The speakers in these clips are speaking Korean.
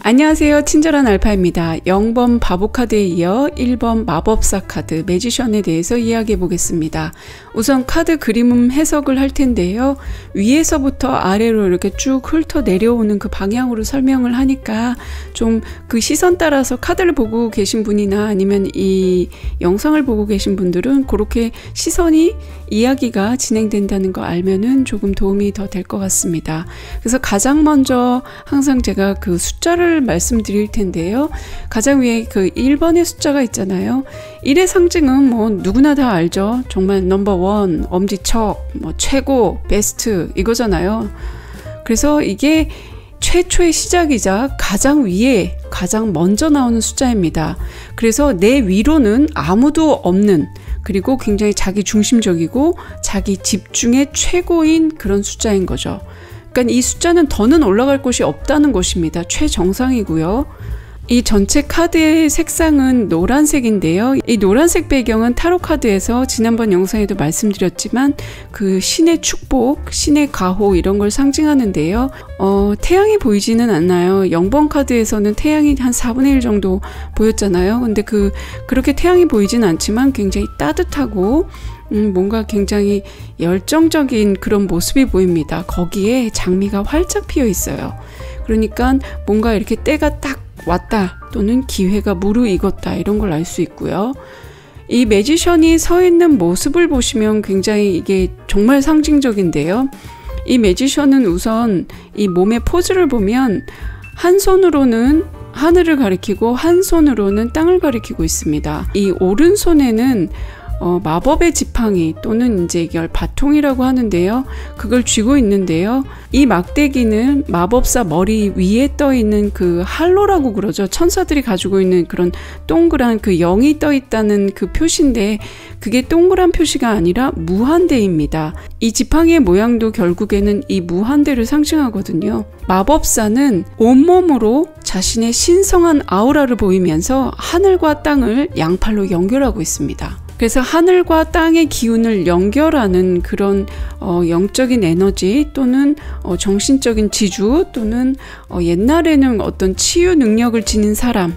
안녕하세요. 친절한 알파입니다. 0번 바보 카드에 이어 1번 마법사 카드 매지션에 대해서 이야기해 보겠습니다. 우선 카드 그림 해석을 할 텐데요. 위에서부터 아래로 이렇게 쭉 훑어 내려오는 그 방향으로 설명을 하니까 좀 그 시선 따라서 카드를 보고 계신 분이나 아니면 이 영상을 보고 계신 분들은 그렇게 시선이 이야기가 진행된다는 거 알면은 조금 도움이 더 될 것 같습니다. 그래서 가장 먼저 항상 제가 그 숫자를 말씀드릴 텐데요. 가장 위에 그 1번의 숫자가 있잖아요. 1의 상징은 뭐 누구나 다 알죠. 정말 넘버원, 엄지척, 뭐 최고, 베스트 이거잖아요. 그래서 이게 최초의 시작이자 가장 위에 가장 먼저 나오는 숫자입니다. 그래서 내 위로는 아무도 없는, 그리고 굉장히 자기 중심적이고 자기 집중의 최고인 그런 숫자인 거죠. 그러니까 이 숫자는 더는 올라갈 곳이 없다는 것입니다. 최정상이고요. 이 전체 카드의 색상은 노란색인데요. 이 노란색 배경은 타로 카드에서 지난번 영상에도 말씀드렸지만 그 신의 축복, 신의 가호 이런 걸 상징하는데요. 태양이 보이지는 않나요? 0번 카드에서는 태양이 한 4분의 1 정도 보였잖아요. 근데 그렇게 태양이 보이진 않지만 굉장히 따뜻하고 뭔가 굉장히 열정적인 그런 모습이 보입니다. 거기에 장미가 활짝 피어 있어요. 그러니까 뭔가 이렇게 때가 딱 왔다 또는 기회가 무르익었다 이런 걸 알 수 있고요. 이 매지션이 서 있는 모습을 보시면 굉장히 이게 정말 상징적인데요. 이 매지션은 우선 이 몸의 포즈를 보면 한 손으로는 하늘을 가리키고 한 손으로는 땅을 가리키고 있습니다. 이 오른손에는 마법의 지팡이 또는 이제 이걸 바통이라고 하는데요. 그걸 쥐고 있는데요. 이 막대기는 마법사 머리 위에 떠 있는 그 할로라고 그러죠. 천사들이 가지고 있는 그런 동그란 그 영이 떠 있다는 그 표시인데 그게 동그란 표시가 아니라 무한대입니다. 이 지팡이의 모양도 결국에는 이 무한대를 상징하거든요. 마법사는 온몸으로 자신의 신성한 아우라를 보이면서 하늘과 땅을 양팔로 연결하고 있습니다. 그래서 하늘과 땅의 기운을 연결하는 그런 영적인 에너지 또는 정신적인 지주 또는 옛날에는 어떤 치유 능력을 지닌 사람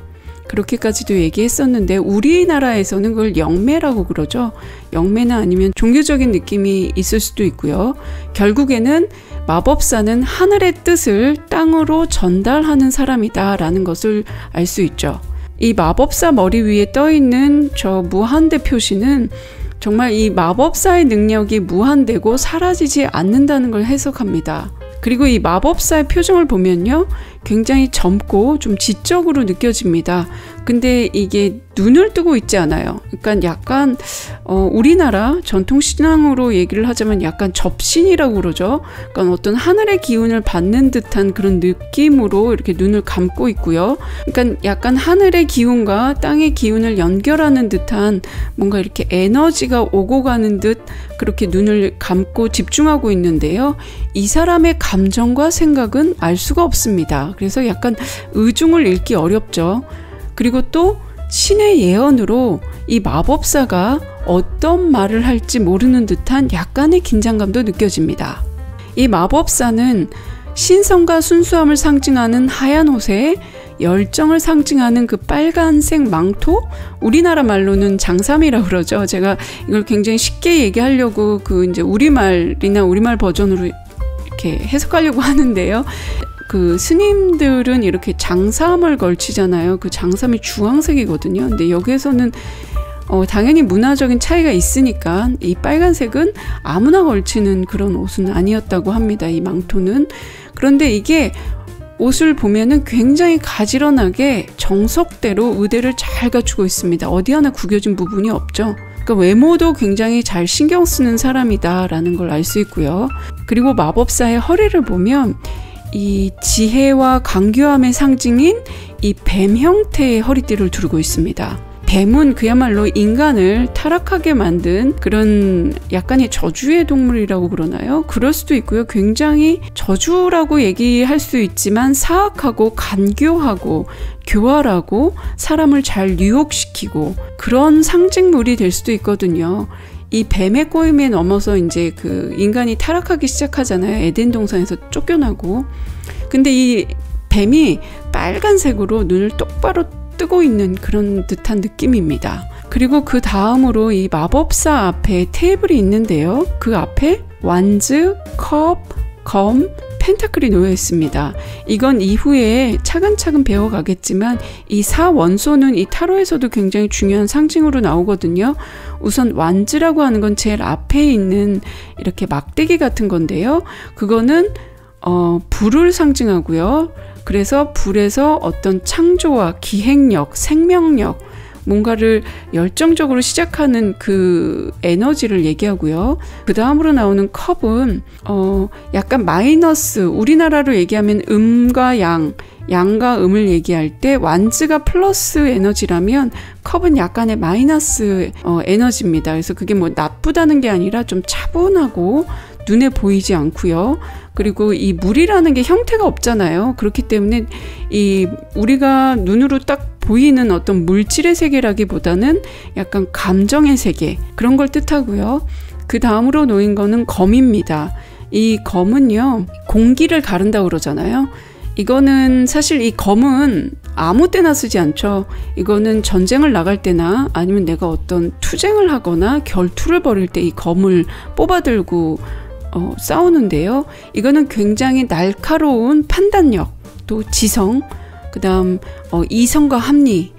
그렇게까지도 얘기했었는데 우리나라에서는 그걸 영매라고 그러죠. 영매나 아니면 종교적인 느낌이 있을 수도 있고요. 결국에는 마법사는 하늘의 뜻을 땅으로 전달하는 사람이다라는 것을 알 수 있죠. 이 마법사 머리 위에 떠 있는 저 무한대 표시는 정말 이 마법사의 능력이 무한대고 사라지지 않는다는 걸 해석합니다. 그리고 이 마법사의 표정을 보면요. 굉장히 젊고 좀 지적으로 느껴집니다. 근데 이게 눈을 뜨고 있지 않아요. 그러니까 약간 우리나라 전통신앙으로 얘기를 하자면 약간 접신이라고 그러죠. 그러니까 어떤 하늘의 기운을 받는 듯한 그런 느낌으로 이렇게 눈을 감고 있고요. 그러니까 약간 하늘의 기운과 땅의 기운을 연결하는 듯한 뭔가 이렇게 에너지가 오고 가는 듯 그렇게 눈을 감고 집중하고 있는데요. 이 사람의 감정과 생각은 알 수가 없습니다. 그래서 약간 의중을 읽기 어렵죠. 그리고 또 신의 예언으로 이 마법사가 어떤 말을 할지 모르는 듯한 약간의 긴장감도 느껴집니다. 이 마법사는 신성과 순수함을 상징하는 하얀 옷에 열정을 상징하는 그 빨간색 망토? 우리나라 말로는 장삼이라고 그러죠. 제가 이걸 굉장히 쉽게 얘기하려고 그 이제 우리말이나 우리말 버전으로 이렇게 해석하려고 하는데요. 그 스님들은 이렇게 장삼을 걸치잖아요. 그 장삼이 주황색이거든요. 근데 여기에서는 당연히 문화적인 차이가 있으니까 이 빨간색은 아무나 걸치는 그런 옷은 아니었다고 합니다. 이 망토는. 그런데 이게 옷을 보면은 굉장히 가지런하게 정석대로 의대를 잘 갖추고 있습니다. 어디 하나 구겨진 부분이 없죠. 그러니까 외모도 굉장히 잘 신경 쓰는 사람이다라는 걸 알 수 있고요. 그리고 마법사의 허리를 보면 이 지혜와 강교함의 상징인 이 뱀 형태의 허리띠를 두르고 있습니다. 뱀은 그야말로 인간을 타락하게 만든 그런 약간의 저주의 동물이라고 그러나요? 그럴 수도 있고요. 굉장히 저주라고 얘기할 수 있지만 사악하고 간교하고 교활하고 사람을 잘 유혹시키고 그런 상징물이 될 수도 있거든요. 이 뱀의 꼬임에 넘어서 이제 그 인간이 타락하기 시작하잖아요. 에덴 동산에서 쫓겨나고. 근데 이 뱀이 빨간색으로 눈을 똑바로 뜨고 있는 그런 듯한 느낌입니다. 그리고 그 다음으로 이 마법사 앞에 테이블이 있는데요. 그 앞에 완즈, 컵, 검, 펜타클이 놓여 있습니다. 이건 이후에 차근차근 배워가겠지만 이 4원소는 이 타로에서도 굉장히 중요한 상징으로 나오거든요. 우선 완즈라고 하는 건 제일 앞에 있는 이렇게 막대기 같은 건데요. 그거는 불을 상징하고요. 그래서 불에서 어떤 창조와 기획력, 생명력, 뭔가를 열정적으로 시작하는 그 에너지를 얘기하고요. 그 다음으로 나오는 컵은 약간 마이너스, 우리나라로 얘기하면 음과 양, 양과 음을 얘기할 때 완즈가 플러스 에너지라면 컵은 약간의 마이너스 에너지입니다. 그래서 그게 뭐 나쁘다는 게 아니라 좀 차분하고 눈에 보이지 않고요. 그리고 이 물이라는 게 형태가 없잖아요. 그렇기 때문에 이 우리가 눈으로 딱 보이는 어떤 물질의 세계라기보다는 약간 감정의 세계, 그런 걸 뜻하고요. 그 다음으로 놓인 거는 검입니다. 이 검은요, 공기를 가른다고 그러잖아요. 이거는 사실 이 검은 아무 때나 쓰지 않죠. 이거는 전쟁을 나갈 때나 아니면 내가 어떤 투쟁을 하거나 결투를 벌일 때 이 검을 뽑아들고 싸우는데요. 이거는 굉장히 날카로운 판단력, 또 지성, 그 다음 이성과 합리,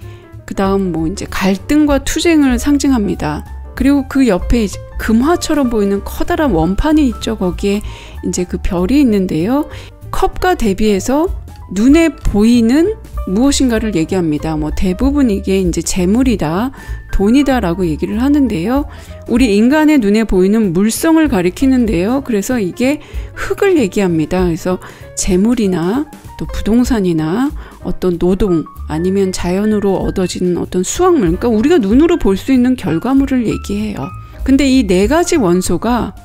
그 다음 뭐 이제 갈등과 투쟁을 상징합니다. 그리고 그 옆에 금화처럼 보이는 커다란 원판이 있죠. 거기에 이제 그 별이 있는데요. 컵과 대비해서 눈에 보이는 무엇인가를 얘기합니다. 뭐 대부분 이게 이제 재물이다, 돈이다라고 얘기를 하는데요. 우리 인간의 눈에 보이는 물성을 가리키는데요. 그래서 이게 흙을 얘기합니다. 그래서 재물이나 또 부동산이나 어떤 노동, 아니면 자연으로 얻어지는 어떤 수확물, 그러니까 우리가 눈으로 볼 수 있는 결과물을 얘기해요. 근데 이 4가지 원소가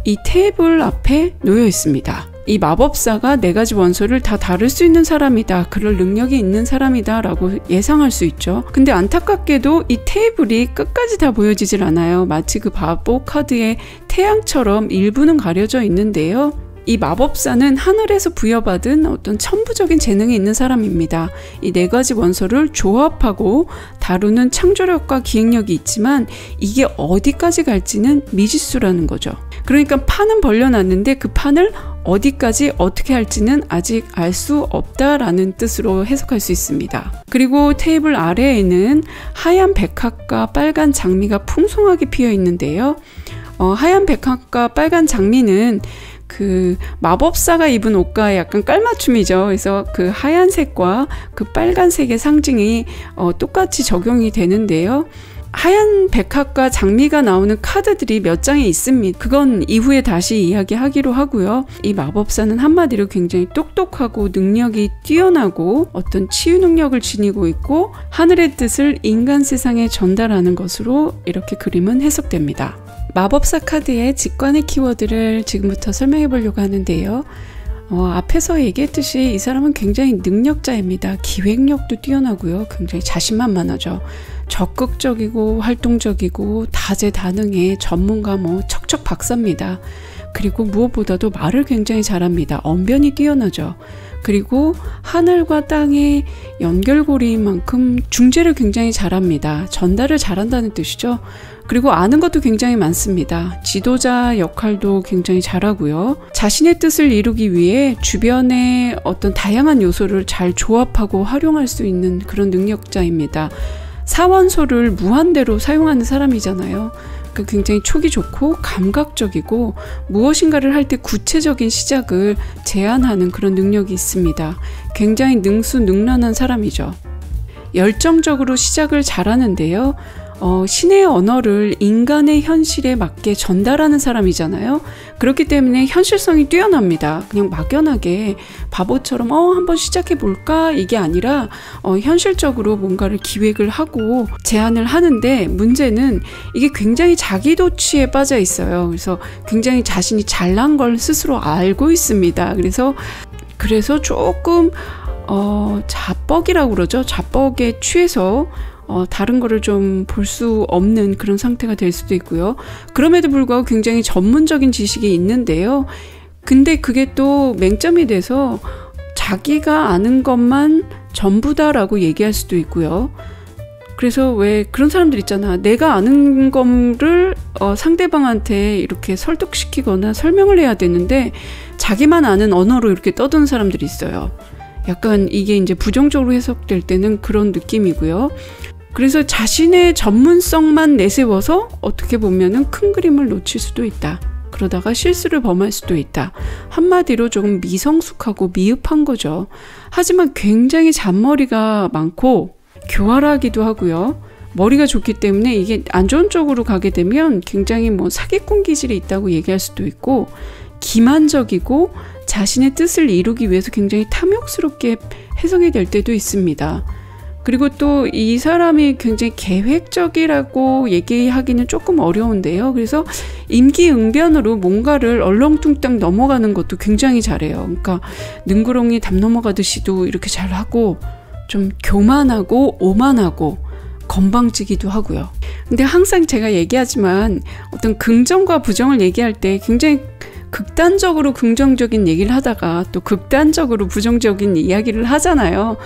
이 테이블 앞에 놓여 있습니다. 이 마법사가 4가지 원소를 다 다룰 수 있는 사람이다, 그럴 능력이 있는 사람이다 라고 예상할 수 있죠. 근데 안타깝게도 이 테이블이 끝까지 다 보여지질 않아요. 마치 그 바보 카드의 태양처럼 일부는 가려져 있는데요. 이 마법사는 하늘에서 부여받은 어떤 천부적인 재능이 있는 사람입니다. 이 4가지 원소를 조합하고 다루는 창조력과 기획력이 있지만 이게 어디까지 갈지는 미지수라는 거죠. 그러니까 판은 벌려놨는데 그 판을 어디까지 어떻게 할지는 아직 알 수 없다라는 뜻으로 해석할 수 있습니다. 그리고 테이블 아래에는 하얀 백합과 빨간 장미가 풍성하게 피어 있는데요. 하얀 백합과 빨간 장미는 그 마법사가 입은 옷과 약간 깔맞춤이죠. 그래서 그 하얀색과 그 빨간색의 상징이 똑같이 적용이 되는데요. 하얀 백합과 장미가 나오는 카드들이 몇 장에 있습니다. 그건 이후에 다시 이야기하기로 하고요. 이 마법사는 한마디로 굉장히 똑똑하고 능력이 뛰어나고 어떤 치유 능력을 지니고 있고 하늘의 뜻을 인간 세상에 전달하는 것으로 이렇게 그림은 해석됩니다. 마법사 카드의 직관의 키워드를 지금부터 설명해 보려고 하는데요. 앞에서 얘기했듯이 이 사람은 굉장히 능력자입니다. 기획력도 뛰어나고요. 굉장히 자신만만하죠. 적극적이고 활동적이고 다재다능해, 전문가 뭐 척척 박사입니다. 그리고 무엇보다도 말을 굉장히 잘합니다. 언변이 뛰어나죠. 그리고 하늘과 땅의 연결고리인 만큼 중재를 굉장히 잘합니다. 전달을 잘한다는 뜻이죠. 그리고 아는 것도 굉장히 많습니다. 지도자 역할도 굉장히 잘하고요. 자신의 뜻을 이루기 위해 주변의 어떤 다양한 요소를 잘 조합하고 활용할 수 있는 그런 능력자입니다. 사원소를 무한대로 사용하는 사람이잖아요. 그러니까 굉장히 촉이 좋고 감각적이고 무엇인가를 할 때 구체적인 시작을 제안하는 그런 능력이 있습니다. 굉장히 능수능란한 사람이죠. 열정적으로 시작을 잘하는데요. 신의 언어를 인간의 현실에 맞게 전달하는 사람이잖아요. 그렇기 때문에 현실성이 뛰어납니다. 그냥 막연하게 바보처럼 한번 시작해 볼까? 이게 아니라 현실적으로 뭔가를 기획을 하고 제안을 하는데, 문제는 이게 굉장히 자기도취에 빠져 있어요. 그래서 굉장히 자신이 잘난 걸 스스로 알고 있습니다. 그래서 조금 자뻑이라고 그러죠. 자뻑에 취해서 다른 거를 좀 볼 수 없는 그런 상태가 될 수도 있고요. 그럼에도 불구하고 굉장히 전문적인 지식이 있는데요. 근데 그게 또 맹점이 돼서 자기가 아는 것만 전부다라고 얘기할 수도 있고요. 그래서 왜 그런 사람들 있잖아. 내가 아는 거를 상대방한테 이렇게 설득시키거나 설명을 해야 되는데 자기만 아는 언어로 이렇게 떠드는 사람들이 있어요. 약간 이게 이제 부정적으로 해석될 때는 그런 느낌이고요. 그래서 자신의 전문성만 내세워서 어떻게 보면은 큰 그림을 놓칠 수도 있다. 그러다가 실수를 범할 수도 있다. 한마디로 조금 미성숙하고 미흡한 거죠. 하지만 굉장히 잔머리가 많고 교활하기도 하고요. 머리가 좋기 때문에 이게 안 좋은 쪽으로 가게 되면 굉장히 뭐 사기꾼 기질이 있다고 얘기할 수도 있고, 기만적이고 자신의 뜻을 이루기 위해서 굉장히 탐욕스럽게 해석이 될 때도 있습니다. 그리고 또 이 사람이 굉장히 계획적이라고 얘기하기는 조금 어려운데요. 그래서 임기응변으로 뭔가를 얼렁뚱땅 넘어가는 것도 굉장히 잘해요. 그러니까 능구렁이 담 넘어가듯이도 이렇게 잘하고, 좀 교만하고 오만하고 건방지기도 하고요. 근데 항상 제가 얘기하지만 어떤 긍정과 부정을 얘기할 때 굉장히 극단적으로 긍정적인 얘기를 하다가 또 극단적으로 부정적인 이야기를 하잖아요.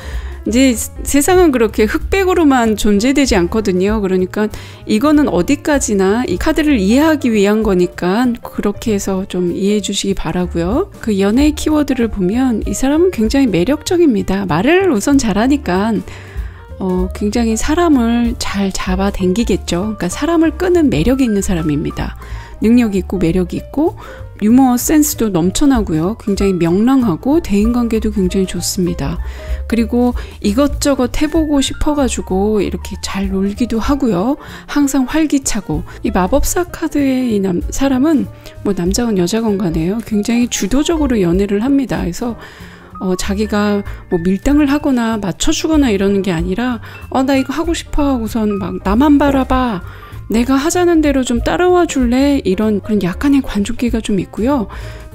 이제 세상은 그렇게 흑백으로만 존재되지 않거든요. 그러니까 이거는 어디까지나 이 카드를 이해하기 위한 거니까 그렇게 해서 좀 이해해 주시기 바라고요. 그 연애의 키워드를 보면 이 사람은 굉장히 매력적입니다. 말을 우선 잘하니까 굉장히 사람을 잘 잡아당기겠죠. 그러니까 사람을 끄는 매력이 있는 사람입니다. 능력이 있고 매력이 있고 유머 센스도 넘쳐나고요. 굉장히 명랑하고 대인관계도 굉장히 좋습니다. 그리고 이것저것 해보고 싶어가지고 이렇게 잘 놀기도 하고요. 항상 활기차고, 이 마법사 카드의 이 사람은 뭐 남자건 여자건 간에요. 굉장히 주도적으로 연애를 합니다. 그래서 자기가 뭐 밀당을 하거나 맞춰주거나 이러는 게 아니라 나 이거 하고 싶어 하고선 막 나만 바라봐, 내가 하자는 대로 좀 따라와 줄래? 이런 그런 약간의 관종기가 좀 있고요.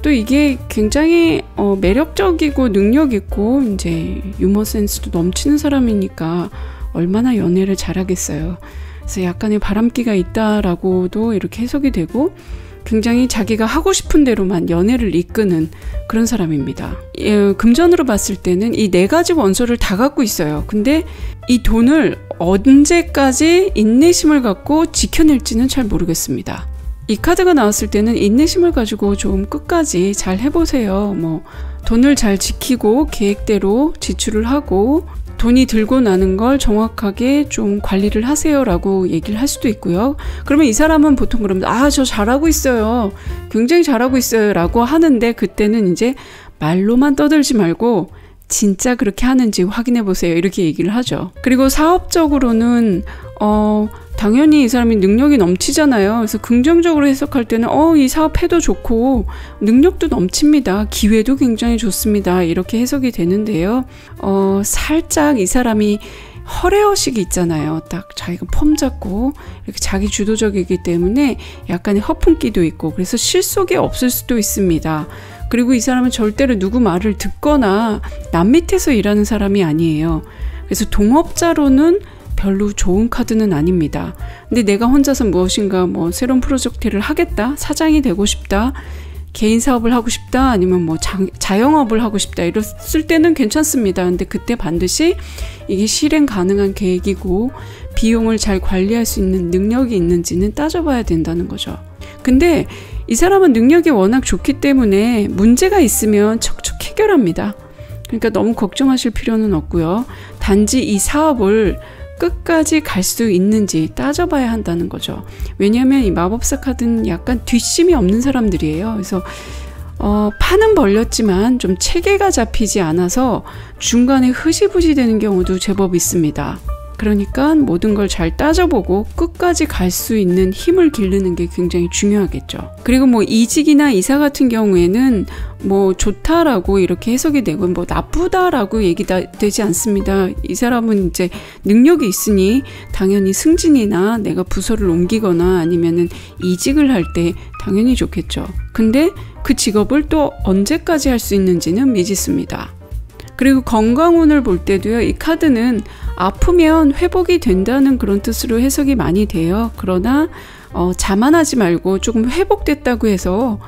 또 이게 굉장히 매력적이고 능력 있고 이제 유머 센스도 넘치는 사람이니까 얼마나 연애를 잘하겠어요. 그래서 약간의 바람기가 있다라고도 이렇게 해석이 되고, 굉장히 자기가 하고 싶은 대로만 연애를 이끄는 그런 사람입니다. 금전으로 봤을 때는 이 4가지 원소를 다 갖고 있어요. 근데 이 돈을 언제까지 인내심을 갖고 지켜낼지는 잘 모르겠습니다. 이 카드가 나왔을 때는 인내심을 가지고 좀 끝까지 잘 해보세요. 뭐 돈을 잘 지키고 계획대로 지출을 하고 돈이 들고 나는 걸 정확하게 좀 관리를 하세요라고 얘기를 할 수도 있고요. 그러면 이 사람은 보통 그러면 저 잘하고 있어요. 굉장히 잘하고 있어요 라고 하는데, 그때는 이제 말로만 떠들지 말고 진짜 그렇게 하는지 확인해 보세요. 이렇게 얘기를 하죠. 그리고 사업적으로는 당연히 이 사람이 능력이 넘치잖아요. 그래서 긍정적으로 해석할 때는 이 사업해도 좋고 능력도 넘칩니다. 기회도 굉장히 좋습니다. 이렇게 해석이 되는데요. 살짝 이 사람이 허례허식이 있잖아요. 딱 자기가 폼 잡고 이렇게 자기 주도적이기 때문에 약간의 허풍기도 있고, 그래서 실속이 없을 수도 있습니다. 그리고 이 사람은 절대로 누구 말을 듣거나 남 밑에서 일하는 사람이 아니에요. 그래서 동업자로는 별로 좋은 카드는 아닙니다. 근데 내가 혼자서 무엇인가 뭐 새로운 프로젝트를 하겠다, 사장이 되고 싶다, 개인 사업을 하고 싶다, 아니면 뭐 자영업을 하고 싶다 이랬을 때는 괜찮습니다. 근데 그때 반드시 이게 실행 가능한 계획이고 비용을 잘 관리할 수 있는 능력이 있는지는 따져봐야 된다는 거죠. 근데 이 사람은 능력이 워낙 좋기 때문에 문제가 있으면 척척 해결합니다. 그러니까 너무 걱정하실 필요는 없고요. 단지 이 사업을 끝까지 갈 수 있는지 따져봐야 한다는 거죠. 왜냐하면 이 마법사 카드는 약간 뒷심이 없는 사람들이에요. 그래서 판은 벌렸지만 좀 체계가 잡히지 않아서 중간에 흐지부지 되는 경우도 제법 있습니다. 그러니까 모든 걸 잘 따져보고 끝까지 갈 수 있는 힘을 기르는 게 굉장히 중요하겠죠. 그리고 뭐 이직이나 이사 같은 경우에는 뭐 좋다라고 이렇게 해석이 되고 뭐 나쁘다라고 얘기가 되지 않습니다. 이 사람은 이제 능력이 있으니 당연히 승진이나 내가 부서를 옮기거나 아니면은 이직을 할 때 당연히 좋겠죠. 근데 그 직업을 또 언제까지 할 수 있는지는 미지수입니다. 그리고 건강운을 볼 때도요, 이 카드는 아프면 회복이 된다는 그런 뜻으로 해석이 많이 돼요. 그러나 자만하지 말고 조금 회복됐다고 해서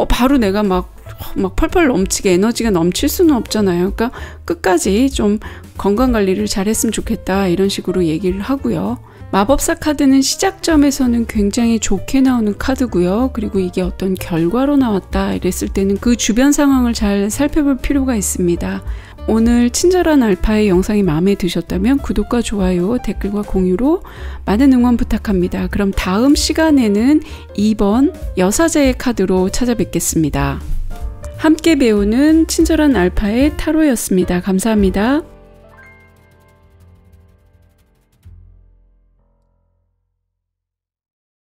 바로 내가 막 막 펄펄 넘치게 에너지가 넘칠 수는 없잖아요. 그러니까 끝까지 좀 건강관리를 잘했으면 좋겠다 이런 식으로 얘기를 하고요. 마법사 카드는 시작점에서는 굉장히 좋게 나오는 카드고요. 그리고 이게 어떤 결과로 나왔다 이랬을 때는 그 주변 상황을 잘 살펴볼 필요가 있습니다. 오늘 친절한 알파의 영상이 마음에 드셨다면 구독과 좋아요, 댓글과 공유로 많은 응원 부탁합니다. 그럼 다음 시간에는 2번 여사제의 카드로 찾아뵙겠습니다. 함께 배우는 친절한 알파의 타로였습니다. 감사합니다.